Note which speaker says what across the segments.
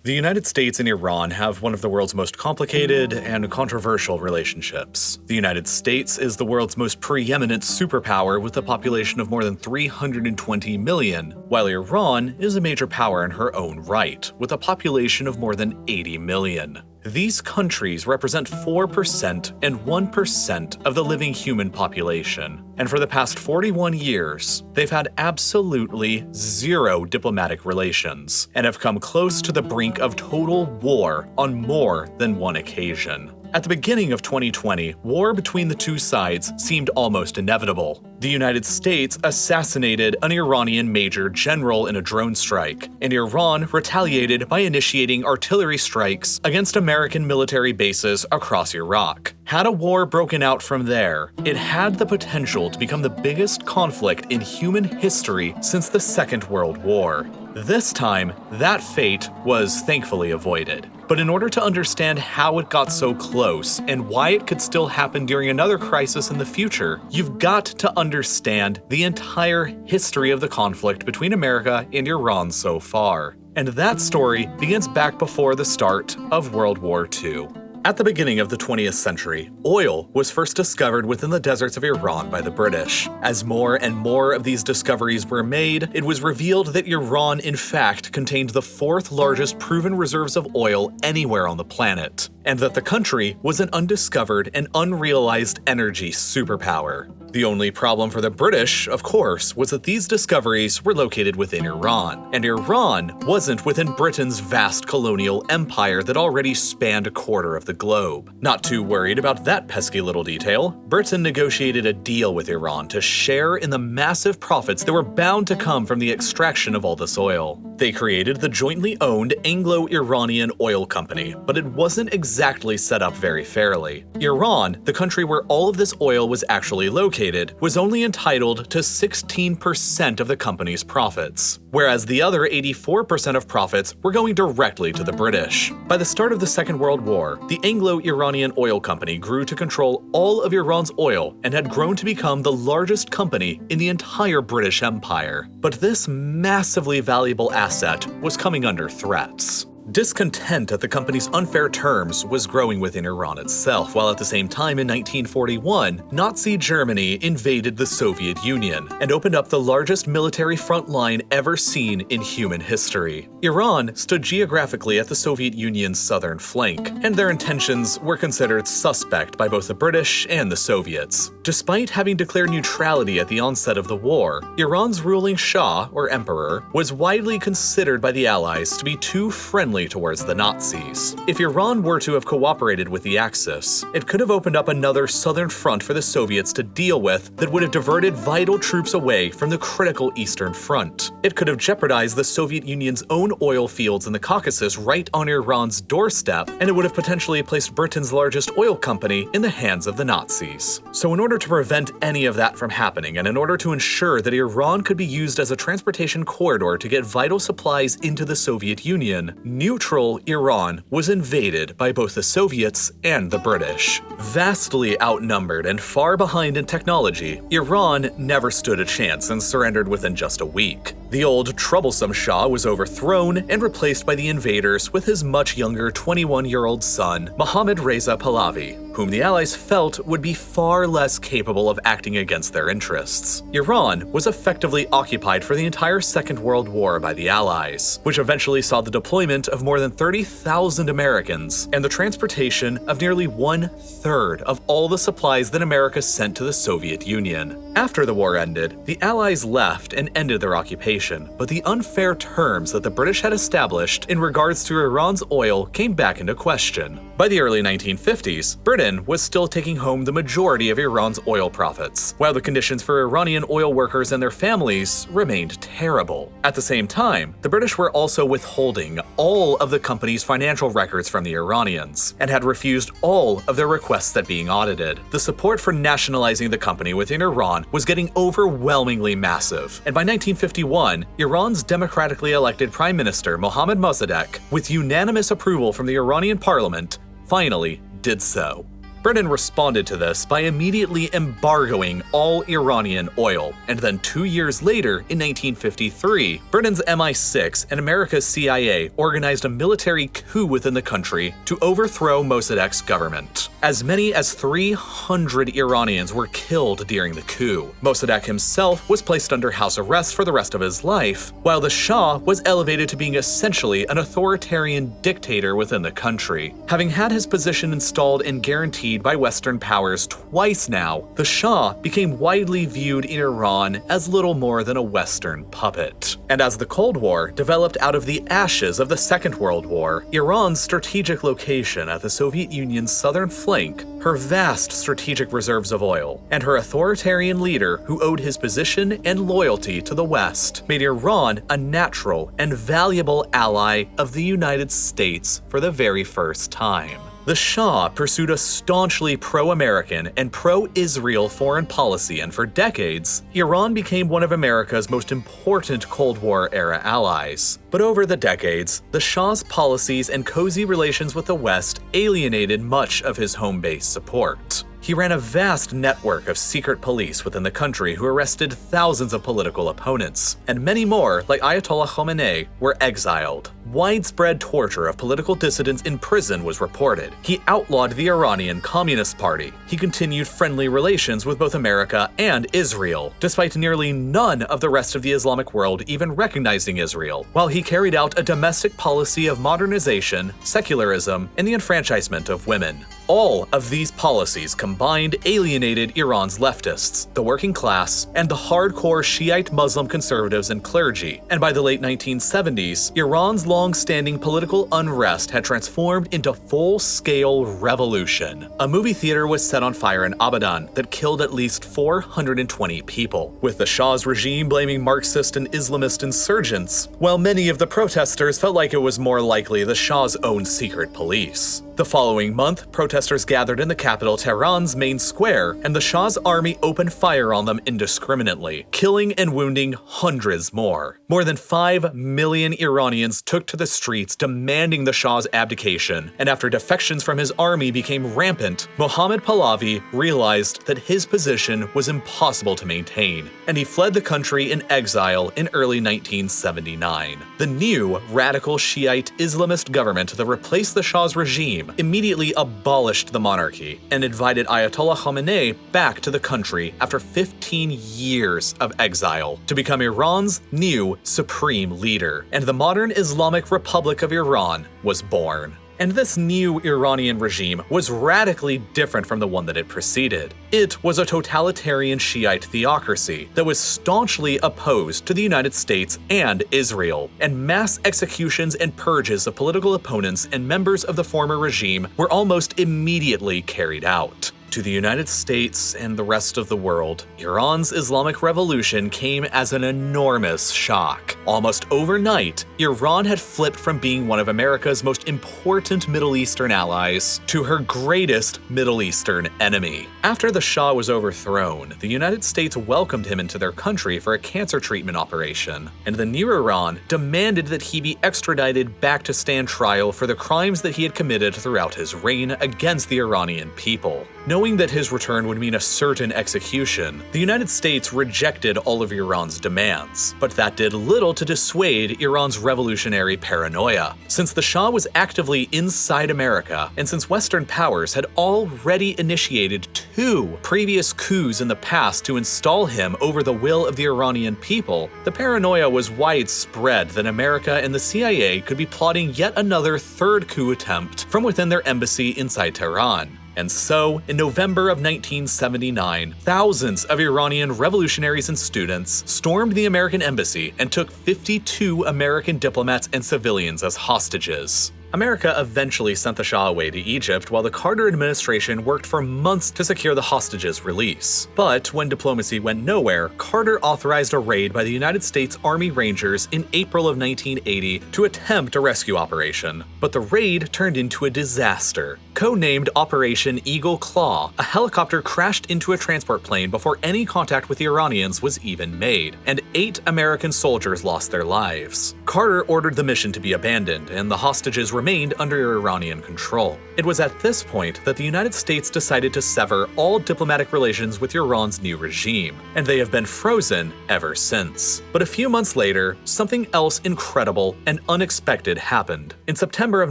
Speaker 1: The United States and Iran have one of the world's most complicated and controversial relationships. The United States is the world's most preeminent superpower with a population of more than 320 million, while Iran is a major power in her own right, with a population of more than 80 million. These countries represent 4% and 1% of the living human population, and for the past 41 years, they've had absolutely zero diplomatic relations, and have come close to the brink of total war on more than one occasion. At the beginning of 2020, war between the two sides seemed almost inevitable. The United States assassinated an Iranian major general in a drone strike, and Iran retaliated by initiating artillery strikes against American military bases across Iraq. Had a war broken out from there, it had the potential to become the biggest conflict in human history since the Second World War. This time, that fate was thankfully avoided. But in order to understand how it got so close and why it could still happen during another crisis in the future, you've got to understand the entire history of the conflict between America and Iran so far. And that story begins back before the start of World War II. At the beginning of the 20th century, oil was first discovered within the deserts of Iran by the British. As more and more of these discoveries were made, it was revealed that Iran in fact contained the fourth largest proven reserves of oil anywhere on the planet, and that the country was an undiscovered and unrealized energy superpower. The only problem for the British, of course, was that these discoveries were located within Iran, and Iran wasn't within Britain's vast colonial empire that already spanned a quarter of the globe. Not too worried about that pesky little detail, Britain negotiated a deal with Iran to share in the massive profits that were bound to come from the extraction of all this oil. They created the jointly owned Anglo-Iranian Oil Company, but it wasn't exactly set up very fairly. Iran, the country where all of this oil was actually located, was only entitled to 16% of the company's profits, whereas the other 84% of profits were going directly to the British. By the start of the Second World War, the Anglo-Iranian Oil Company grew to control all of Iran's oil and had grown to become the largest company in the entire British Empire. But this massively valuable asset was coming under threats. Discontent at the company's unfair terms was growing within Iran itself, while at the same time in 1941, Nazi Germany invaded the Soviet Union and opened up the largest military front line ever seen in human history. Iran stood geographically at the Soviet Union's southern flank, and their intentions were considered suspect by both the British and the Soviets. Despite having declared neutrality at the onset of the war, Iran's ruling Shah, or emperor, was widely considered by the Allies to be too friendly towards the Nazis. If Iran were to have cooperated with the Axis, it could have opened up another southern front for the Soviets to deal with that would have diverted vital troops away from the critical Eastern Front. It could have jeopardized the Soviet Union's own oil fields in the Caucasus right on Iran's doorstep, and it would have potentially placed Britain's largest oil company in the hands of the Nazis. So in order to prevent any of that from happening, and in order to ensure that Iran could be used as a transportation corridor to get vital supplies into the Soviet Union, neutral Iran was invaded by both the Soviets and the British. Vastly outnumbered and far behind in technology, Iran never stood a chance and surrendered within just a week. The old, troublesome Shah was overthrown and replaced by the invaders with his much younger 21-year-old son, Mohammad Reza Pahlavi, whom the Allies felt would be far less capable of acting against their interests. Iran was effectively occupied for the entire Second World War by the Allies, which eventually saw the deployment of more than 30,000 Americans and the transportation of nearly 1/3 of all the supplies that America sent to the Soviet Union. After the war ended, the Allies left and ended their occupation, but the unfair terms that the British had established in regards to Iran's oil came back into question. By the early 1950s, Britain was still taking home the majority of Iran's oil profits, while the conditions for Iranian oil workers and their families remained terrible. At the same time, the British were also withholding all of the company's financial records from the Iranians, and had refused all of their requests at being audited. The support for nationalizing the company within Iran was getting overwhelmingly massive, and by 1951, Iran's democratically elected Prime Minister Mohammad Mossadegh, with unanimous approval from the Iranian parliament, finally did so. Britain responded to this by immediately embargoing all Iranian oil, and then 2 years later, in 1953, Britain's MI6 and America's CIA organized a military coup within the country to overthrow Mossadegh's government. As many as 300 Iranians were killed during the coup. Mossadegh himself was placed under house arrest for the rest of his life, while the Shah was elevated to being essentially an authoritarian dictator within the country. Having had his position installed and guaranteed by Western powers twice now, the Shah became widely viewed in Iran as little more than a Western puppet. And as the Cold War developed out of the ashes of the Second World War, Iran's strategic location at the Soviet Union's southern flank, her vast strategic reserves of oil, and her authoritarian leader who owed his position and loyalty to the West, made Iran a natural and valuable ally of the United States for the very first time. The Shah pursued a staunchly pro-American and pro-Israel foreign policy, and for decades, Iran became one of America's most important Cold War-era allies. But over the decades, the Shah's policies and cozy relations with the West alienated much of his home base support. He ran a vast network of secret police within the country who arrested thousands of political opponents, and many more, like Ayatollah Khamenei, were exiled. Widespread torture of political dissidents in prison was reported. He outlawed the Iranian Communist Party. He continued friendly relations with both America and Israel, despite nearly none of the rest of the Islamic world even recognizing Israel, while he carried out a domestic policy of modernization, secularism, and the enfranchisement of women. All of these policies combined alienated Iran's leftists, the working class, and the hardcore Shiite Muslim conservatives and clergy, and by the late 1970s, Iran's long-standing political unrest had transformed into full-scale revolution. A movie theater was set on fire in Abadan that killed at least 420 people, with the Shah's regime blaming Marxist and Islamist insurgents, while many of the protesters felt like it was more likely the Shah's own secret police. The following month, protesters gathered in the capital Tehran's main square, and the Shah's army opened fire on them indiscriminately, killing and wounding hundreds more. More than 5 million Iranians took to the streets demanding the Shah's abdication, and after defections from his army became rampant, Mohammad Pahlavi realized that his position was impossible to maintain, and he fled the country in exile in early 1979. The new radical Shiite Islamist government that replaced the Shah's regime immediately abolished the monarchy and invited Ayatollah Khamenei back to the country after 15 years of exile to become Iran's new supreme leader, and the modern Islamic Republic of Iran was born. And this new Iranian regime was radically different from the one that it preceded. It was a totalitarian Shiite theocracy that was staunchly opposed to the United States and Israel, and mass executions and purges of political opponents and members of the former regime were almost immediately carried out. To the United States and the rest of the world, Iran's Islamic Revolution came as an enormous shock. Almost overnight, Iran had flipped from being one of America's most important Middle Eastern allies to her greatest Middle Eastern enemy. After the Shah was overthrown, the United States welcomed him into their country for a cancer treatment operation, and the new Iran demanded that he be extradited back to stand trial for the crimes that he had committed throughout his reign against the Iranian people. Knowing that his return would mean a certain execution, the United States rejected all of Iran's demands, but that did little to dissuade Iran's revolutionary paranoia. Since the Shah was actively inside America, and since Western powers had already initiated 2 previous coups in the past to install him over the will of the Iranian people, the paranoia was widespread that America and the CIA could be plotting yet another 3rd coup attempt from within their embassy inside Tehran. And so, in November of 1979, thousands of Iranian revolutionaries and students stormed the American embassy and took 52 American diplomats and civilians as hostages. America eventually sent the Shah away to Egypt, while the Carter administration worked for months to secure the hostages' release. But when diplomacy went nowhere, Carter authorized a raid by the United States Army Rangers in April of 1980 to attempt a rescue operation. But the raid turned into a disaster. Codenamed Operation Eagle Claw, a helicopter crashed into a transport plane before any contact with the Iranians was even made, and 8 American soldiers lost their lives. Carter ordered the mission to be abandoned, and the hostages remained under Iranian control. It was at this point that the United States decided to sever all diplomatic relations with Iran's new regime, and they have been frozen ever since. But a few months later, something else incredible and unexpected happened. In September of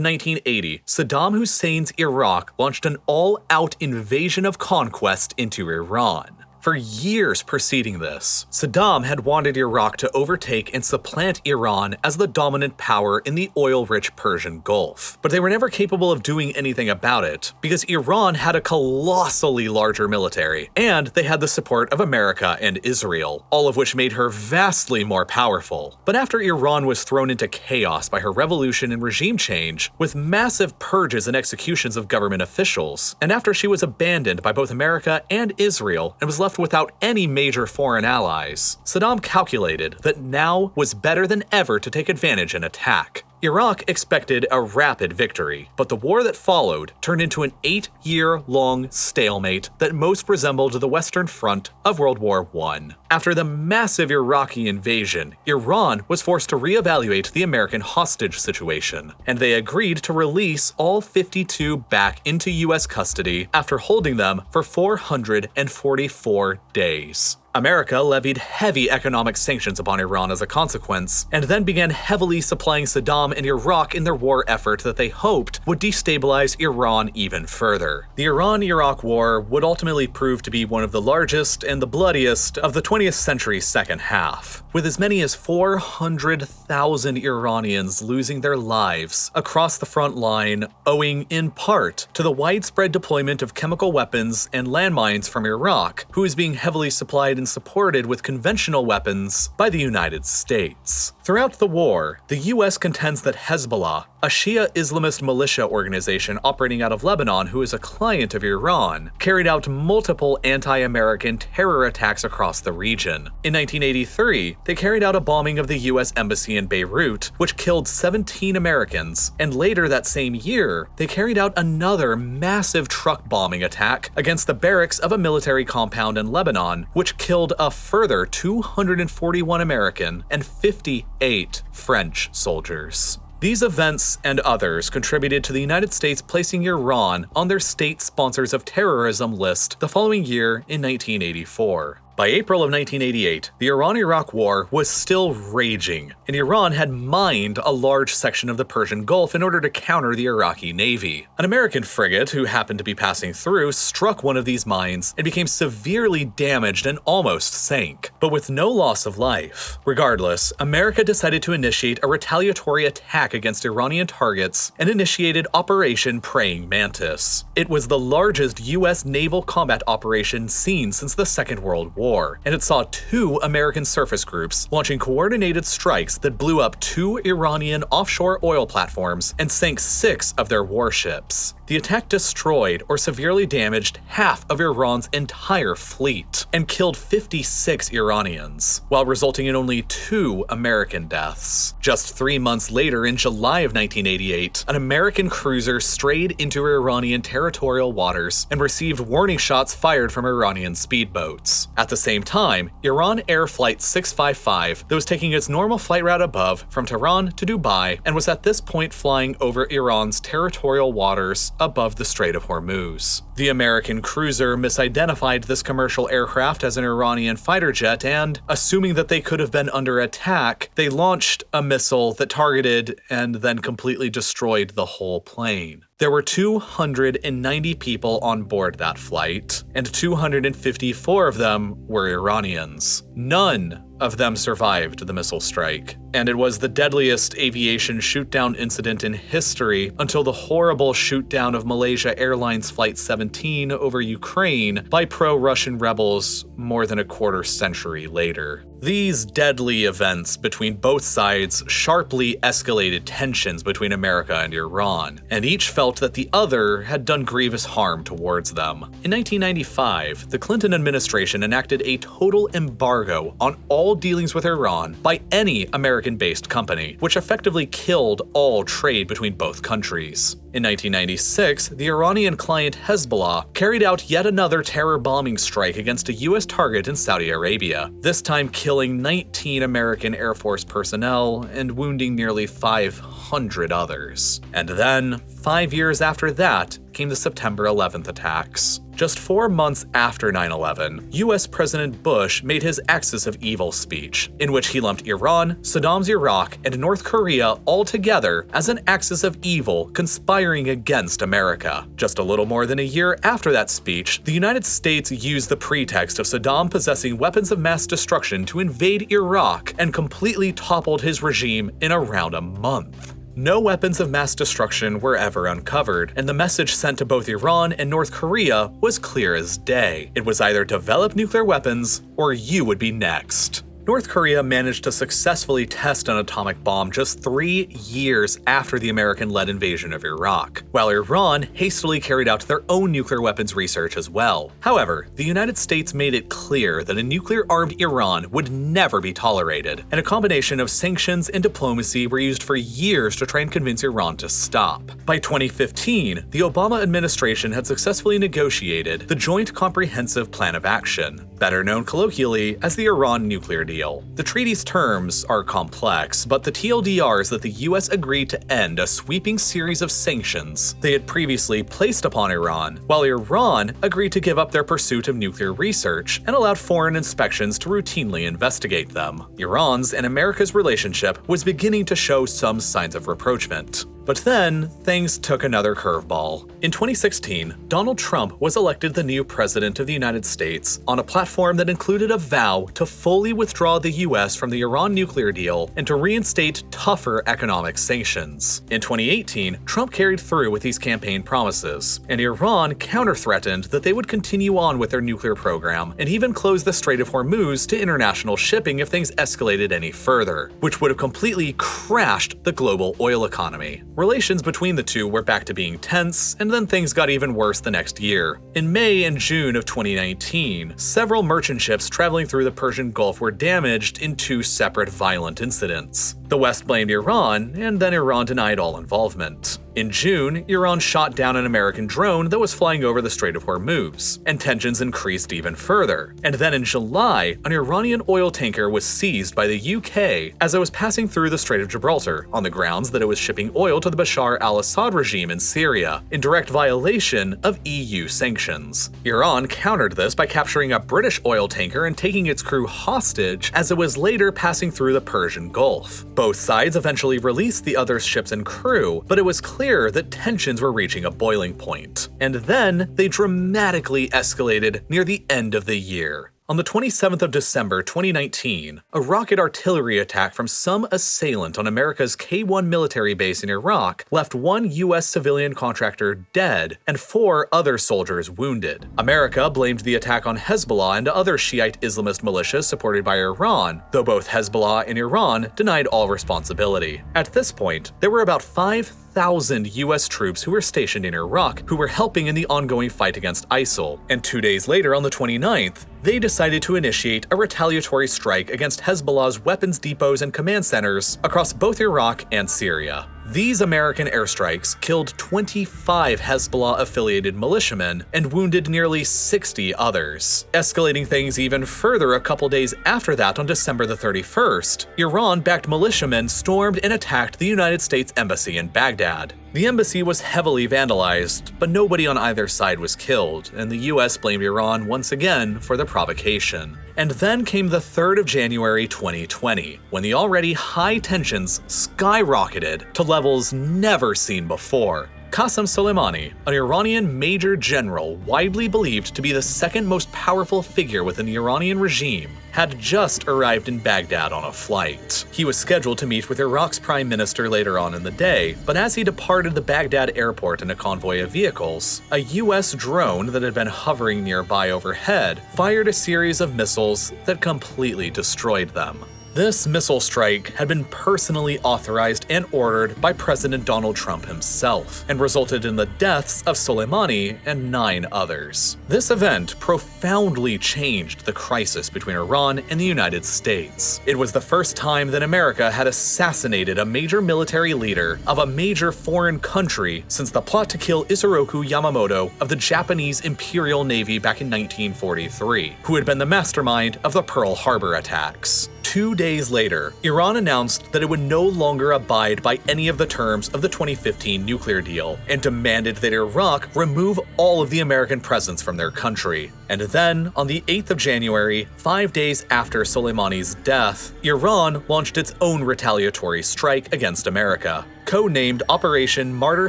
Speaker 1: 1980, Saddam Hussein's Iraq launched an all-out invasion of conquest into Iran. For years preceding this, Saddam had wanted Iraq to overtake and supplant Iran as the dominant power in the oil-rich Persian Gulf. But they were never capable of doing anything about it, because Iran had a colossally larger military, and they had the support of America and Israel, all of which made her vastly more powerful. But after Iran was thrown into chaos by her revolution and regime change, with massive purges and executions of government officials, and after she was abandoned by both America and Israel and was left without any major foreign allies, Saddam calculated that now was better than ever to take advantage and attack. Iraq expected a rapid victory, but the war that followed turned into an 8-year-long stalemate that most resembled the Western Front of World War I. After the massive Iraqi invasion, Iran was forced to reevaluate the American hostage situation, and they agreed to release all 52 back into U.S. custody after holding them for 444 days. America levied heavy economic sanctions upon Iran as a consequence, and then began heavily supplying Saddam and Iraq in their war effort that they hoped would destabilize Iran even further. The Iran-Iraq War would ultimately prove to be one of the largest and the bloodiest of the 20th century's second half, with as many as 400,000 Iranians losing their lives across the front line, owing in part to the widespread deployment of chemical weapons and landmines from Iraq, who is being heavily supplied and supported with conventional weapons by the United States. Throughout the war, the US contends that Hezbollah, a Shia Islamist militia organization operating out of Lebanon who is a client of Iran, carried out multiple anti-American terror attacks across the region. In 1983, they carried out a bombing of the US embassy in Beirut, which killed 17 Americans, and later that same year, they carried out another massive truck bombing attack against the barracks of a military compound in Lebanon, which killed a further 241 American and 58 French soldiers. These events and others contributed to the United States placing Iran on their state sponsors of terrorism list the following year in 1984. By April of 1988, the Iran-Iraq War was still raging, and Iran had mined a large section of the Persian Gulf in order to counter the Iraqi Navy. An American frigate who happened to be passing through struck one of these mines and became severely damaged and almost sank, but with no loss of life. Regardless, America decided to initiate a retaliatory attack against Iranian targets and initiated Operation Praying Mantis. It was the largest U.S. naval combat operation seen since the Second World War. And it saw 2 American surface groups launching coordinated strikes that blew up 2 Iranian offshore oil platforms and sank 6 of their warships. The attack destroyed or severely damaged half of Iran's entire fleet and killed 56 Iranians, while resulting in only 2 American deaths. Just 3 months later, in July of 1988, an American cruiser strayed into Iranian territorial waters and received warning shots fired from Iranian speedboats. At the same time, Iran Air Flight 655, that was taking its normal flight route above from Tehran to Dubai and was at this point flying over Iran's territorial waters above the Strait of Hormuz. The American cruiser misidentified this commercial aircraft as an Iranian fighter jet and, assuming that they could have been under attack, they launched a missile that targeted and then completely destroyed the whole plane. There were 290 people on board that flight, and 254 of them were Iranians. None of them survived the missile strike, and it was the deadliest aviation shoot-down incident in history until the horrible shoot-down of Malaysia Airlines Flight 17 over Ukraine by pro-Russian rebels more than a quarter century later. These deadly events between both sides sharply escalated tensions between America and Iran, and each felt that the other had done grievous harm towards them. In 1995, the Clinton administration enacted a total embargo on all dealings with Iran by any American-based company, which effectively killed all trade between both countries. In 1996, the Iranian client Hezbollah carried out yet another terror bombing strike against a U.S. target in Saudi Arabia, this time killing 19 American Air Force personnel and wounding nearly 500 100 others. And then, 5 years after that, came the September 11th attacks. Just 4 months after 9/11, US President Bush made his Axis of Evil speech, in which he lumped Iran, Saddam's Iraq, and North Korea all together as an axis of evil conspiring against America. Just a little more than a year after that speech, the United States used the pretext of Saddam possessing weapons of mass destruction to invade Iraq and completely toppled his regime in around a month. No weapons of mass destruction were ever uncovered, and the message sent to both Iran and North Korea was clear as day. It was either develop nuclear weapons, or you would be next. North Korea managed to successfully test an atomic bomb just 3 years after the American-led invasion of Iraq, while Iran hastily carried out their own nuclear weapons research as well. However, the United States made it clear that a nuclear-armed Iran would never be tolerated, and a combination of sanctions and diplomacy were used for years to try and convince Iran to stop. By 2015, the Obama administration had successfully negotiated the Joint Comprehensive Plan of Action, better known colloquially as the Iran nuclear deal. The treaty's terms are complex, but the TLDR is that the US agreed to end a sweeping series of sanctions they had previously placed upon Iran, while Iran agreed to give up their pursuit of nuclear research and allowed foreign inspections to routinely investigate them. Iran's and America's relationship was beginning to show some signs of rapprochement. But then, things took another curveball. In 2016, Donald Trump was elected the new president of the United States on a platform that included a vow to fully withdraw the US from the Iran nuclear deal and to reinstate tougher economic sanctions. In 2018, Trump carried through with these campaign promises, and Iran counter-threatened that they would continue on with their nuclear program and even close the Strait of Hormuz to international shipping if things escalated any further, which would have completely crashed the global oil economy. Relations between the two were back to being tense, and then things got even worse the next year. In May and June of 2019, several merchant ships traveling through the Persian Gulf were damaged in 2 separate violent incidents. The West blamed Iran, and then Iran denied all involvement. In June, Iran shot down an American drone that was flying over the Strait of Hormuz, and tensions increased even further. And then in July, an Iranian oil tanker was seized by the UK as it was passing through the Strait of Gibraltar on the grounds that it was shipping oil to the Bashar al-Assad regime in Syria, in direct violation of EU sanctions. Iran countered this by capturing a British oil tanker and taking its crew hostage as it was later passing through the Persian Gulf. Both sides eventually released the other ships and crew, but it was clear that tensions were reaching a boiling point. And then they dramatically escalated near the end of the year. On the 27th of December 2019, a rocket artillery attack from some assailant on America's K-1 military base in Iraq left 1 US civilian contractor dead and 4 other soldiers wounded. America blamed the attack on Hezbollah and other Shiite Islamist militias supported by Iran, though both Hezbollah and Iran denied all responsibility. At this point, there were about 5,000 US troops who were stationed in Iraq who were helping in the ongoing fight against ISIL, and 2 days later on the 29th, they decided to initiate a retaliatory strike against Hezbollah's weapons depots and command centers across both Iraq and Syria. These American airstrikes killed 25 Hezbollah-affiliated militiamen and wounded nearly 60 others. Escalating things even further a couple days after that on December the 31st, Iran-backed militiamen stormed and attacked the United States Embassy in Baghdad. The embassy was heavily vandalized, but nobody on either side was killed, and the US blamed Iran once again for the provocation. And then came the 3rd of January 2020, when the already high tensions skyrocketed to levels never seen before. Qasem Soleimani, an Iranian major general widely believed to be the second most powerful figure within the Iranian regime, had just arrived in Baghdad on a flight. He was scheduled to meet with Iraq's prime minister later on in the day, but as he departed the Baghdad airport in a convoy of vehicles, a US drone that had been hovering nearby overhead fired a series of missiles that completely destroyed them. This missile strike had been personally authorized and ordered by President Donald Trump himself, and resulted in the deaths of Soleimani and 9 others. This event profoundly changed the crisis between Iran and the United States. It was the first time that America had assassinated a major military leader of a major foreign country since the plot to kill Isoroku Yamamoto of the Japanese Imperial Navy back in 1943, who had been the mastermind of the Pearl Harbor attacks. 2 days days later, Iran announced that it would no longer abide by any of the terms of the 2015 nuclear deal and demanded that Iraq remove all of the American presence from their country. And then, on the 8th of January, 5 days after Soleimani's death, Iran launched its own retaliatory strike against America. Codenamed Operation Martyr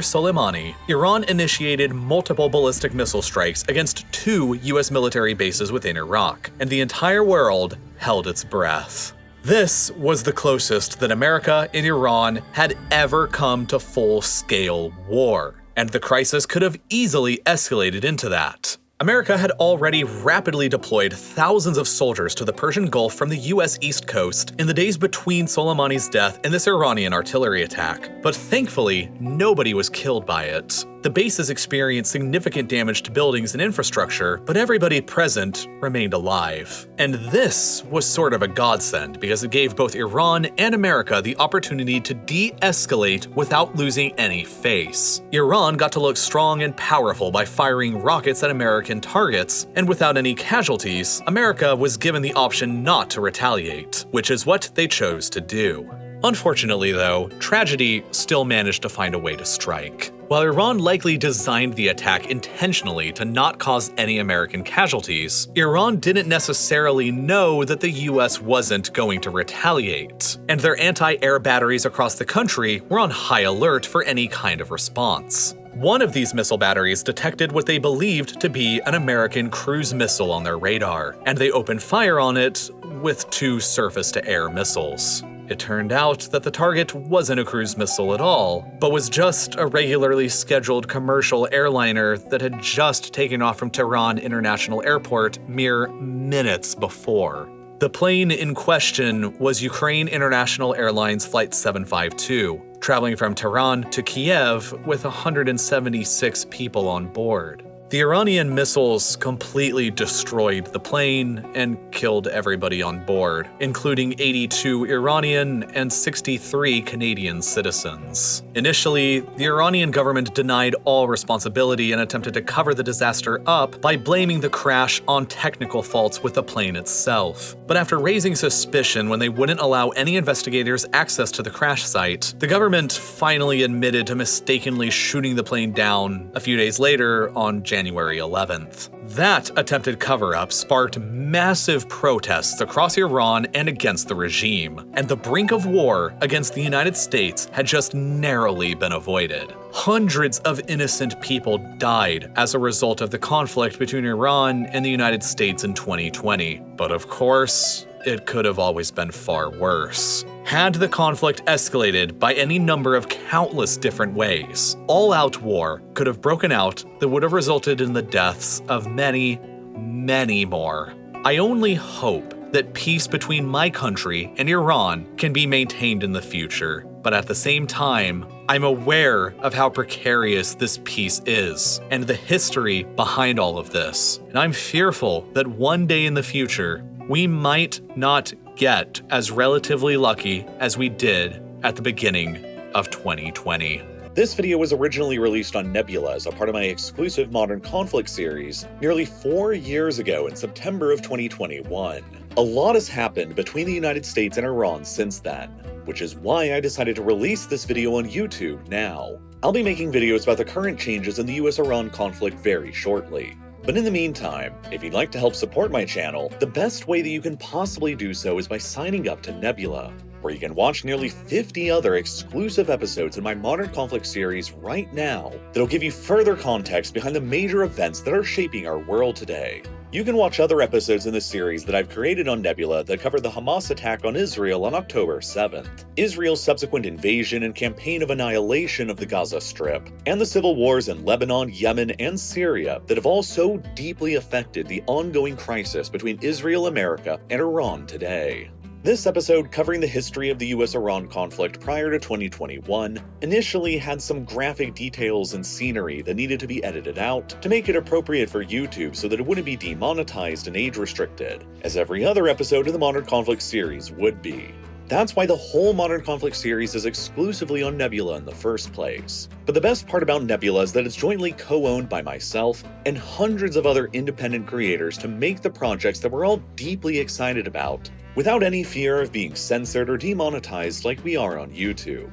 Speaker 1: Soleimani, Iran initiated multiple ballistic missile strikes against 2 US military bases within Iraq, and the entire world held its breath. This was the closest that America and Iran had ever come to full-scale war, and the crisis could have easily escalated into that. America had already rapidly deployed thousands of soldiers to the Persian Gulf from the US East Coast in the days between Soleimani's death and this Iranian artillery attack, but thankfully, nobody was killed by it. The bases experienced significant damage to buildings and infrastructure, but everybody present remained alive. And this was sort of a godsend because it gave both Iran and America the opportunity to de-escalate without losing any face. Iran got to look strong and powerful by firing rockets at American targets, and without any casualties, America was given the option not to retaliate, which is what they chose to do. Unfortunately, though, tragedy still managed to find a way to strike. While Iran likely designed the attack intentionally to not cause any American casualties, Iran didn't necessarily know that the US wasn't going to retaliate, and their anti-air batteries across the country were on high alert for any kind of response. One of these missile batteries detected what they believed to be an American cruise missile on their radar, and they opened fire on it with 2 surface-to-air missiles. It turned out that the target wasn't a cruise missile at all, but was just a regularly scheduled commercial airliner that had just taken off from Tehran International Airport mere minutes before. The plane in question was Ukraine International Airlines Flight 752, traveling from Tehran to Kiev with 176 people on board. The Iranian missiles completely destroyed the plane and killed everybody on board, including 82 Iranian and 63 Canadian citizens. Initially, the Iranian government denied all responsibility and attempted to cover the disaster up by blaming the crash on technical faults with the plane itself. But after raising suspicion when they wouldn't allow any investigators access to the crash site, the government finally admitted to mistakenly shooting the plane down a few days later on January 11th. That attempted cover-up sparked massive protests across Iran and against the regime, and the brink of war against the United States had just narrowly been avoided. Hundreds of innocent people died as a result of the conflict between Iran and the United States in 2020. But of course, it could have always been far worse. Had the conflict escalated by any number of countless different ways, all-out war could have broken out that would have resulted in the deaths of many, many more. I only hope that peace between my country and Iran can be maintained in the future, but at the same time, I'm aware of how precarious this peace is and the history behind all of this, and I'm fearful that one day in the future, we might not get as relatively lucky as we did at the beginning of 2020.
Speaker 2: This video was originally released on Nebula as a part of my exclusive Modern Conflict series nearly 4 years ago in September of 2021. A lot has happened between the United States and Iran since then, which is why I decided to release this video on YouTube now. I'll be making videos about the current changes in the US-Iran conflict very shortly. But in the meantime, if you'd like to help support my channel, the best way that you can possibly do so is by signing up to Nebula, where you can watch nearly 50 other exclusive episodes in my Modern Conflict series right now that'll give you further context behind the major events that are shaping our world today. You can watch other episodes in this series that I've created on Nebula that cover the Hamas attack on Israel on October 7th, Israel's subsequent invasion and campaign of annihilation of the Gaza Strip, and the civil wars in Lebanon, Yemen, and Syria that have all so deeply affected the ongoing crisis between Israel, America, and Iran today. This episode, covering the history of the US-Iran conflict prior to 2021, initially had some graphic details and scenery that needed to be edited out to make it appropriate for YouTube so that it wouldn't be demonetized and age-restricted, as every other episode in the Modern Conflict series would be. That's why the whole Modern Conflict series is exclusively on Nebula in the first place. But the best part about Nebula is that it's jointly co-owned by myself and hundreds of other independent creators to make the projects that we're all deeply excited about without any fear of being censored or demonetized like we are on YouTube.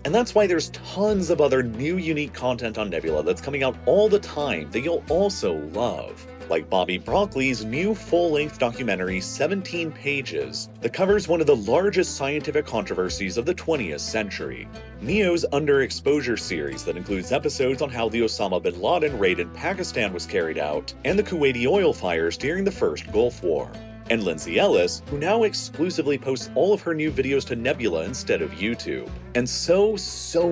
Speaker 2: And that's why there's tons of other new unique content on Nebula that's coming out all the time that you'll also love. Like Bobby Broccoli's new full-length documentary 17 Pages that covers one of the largest scientific controversies of the 20th century. Neo's Underexposure series that includes episodes on how the Osama bin Laden raid in Pakistan was carried out, and the Kuwaiti oil fires during the first Gulf War. And Lindsay Ellis, who now exclusively posts all of her new videos to Nebula instead of YouTube. And so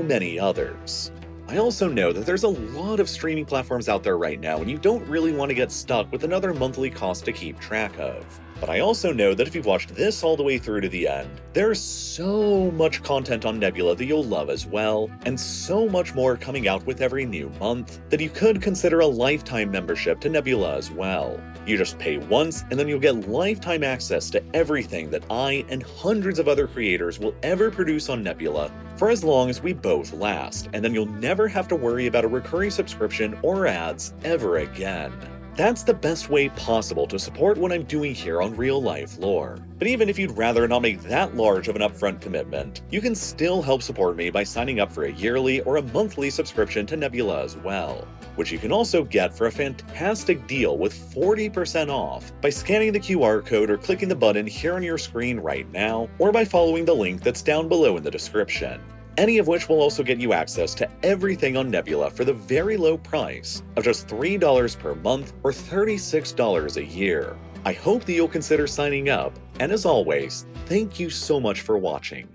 Speaker 2: many others. I also know that there's a lot of streaming platforms out there right now and you don't really want to get stuck with another monthly cost to keep track of. But I also know that if you've watched this all the way through to the end, there's so much content on Nebula that you'll love as well, and so much more coming out with every new month, that you could consider a lifetime membership to Nebula as well. You just pay once and then you'll get lifetime access to everything that I and hundreds of other creators will ever produce on Nebula for as long as we both last, and then you'll never have to worry about a recurring subscription or ads ever again. That's the best way possible to support what I'm doing here on Real Life Lore. But even if you'd rather not make that large of an upfront commitment, you can still help support me by signing up for a yearly or a monthly subscription to Nebula as well, which you can also get for a fantastic deal with 40% off by scanning the QR code or clicking the button here on your screen right now, or by following the link that's down below in the description. Any of which will also get you access to everything on Nebula for the very low price of just $3 per month or $36 a year. I hope that you'll consider signing up, and as always, thank you so much for watching.